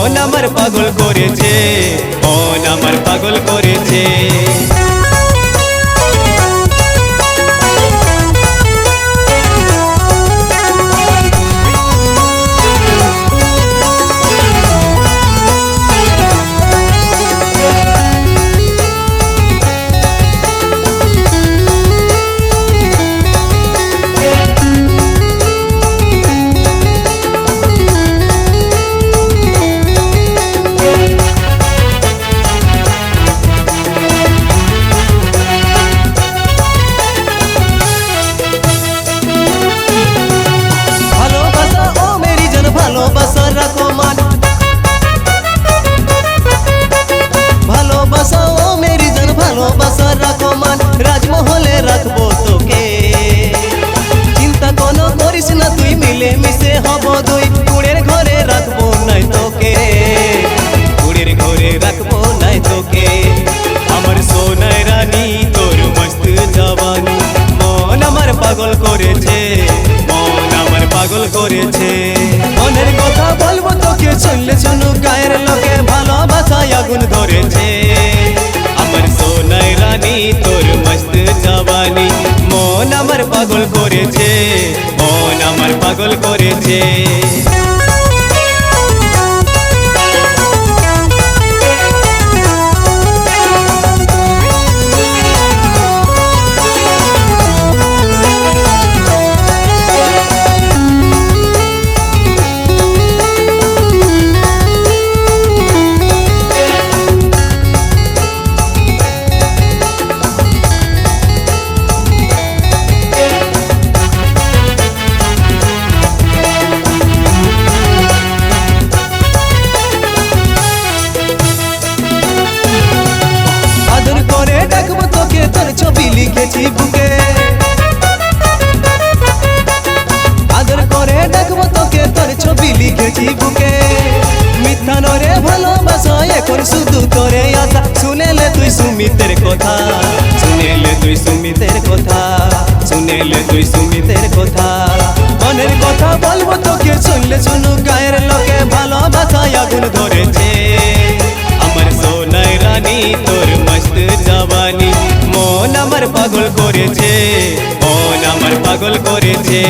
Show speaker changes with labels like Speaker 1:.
Speaker 1: মন আমার পাগল করেছে, মন আমার পাগল করেছে। ভালোবাসা রাখো মান, ভালোবাসা ও মেরি জান, ভালোবাসা রাখো মান। রাজমহলে রাখবো তোকে, চিন্তা কোনো করিস না তুই, মিলে মিশে হব দুই। কুড়ের ঘরে রাখবো নাই তোকে, কুড়ের ঘরে রাখবো নাই তোকে। আমার সোনায় রানী তোর মস্ত জওয়ানি, মন আমার পাগল করেছে, মন আমার পাগল করেছে। মনের কথা বলবো তোকে, শুনলে শুনু গায়ের লোকে, ভালোবাসায় আগুন ধরেছে। আমার সোনায় রানী তোর মস্ত জওয়ানি, মন আমার পাগল করেছে, মন আমার পাগল করেছে। ডাকবো তোকে, তোর ছবি লিখেছি বুকে, আদর করে ডাকবো তোকে, তোর ছবি লিখেছি বুকে। মিথ্যা নরে ভালোবাসা এখন শুধু তোরে আশা, শুনেলে তুই সুমিতের কথা, শুনেলে তুই সুমিতের কথা, শুনেলে তুই সুমিতের কথা। মনের কথা বলবো তোকে, শুনলে শুনু গায়ের লোকে, ভালোবাসায় আগুন ধরেছে। আমার সোনায় রানী তোর মস্ত জওয়ানি, মন আমার পাগল করেছে, মন আমার পাগল করেছে।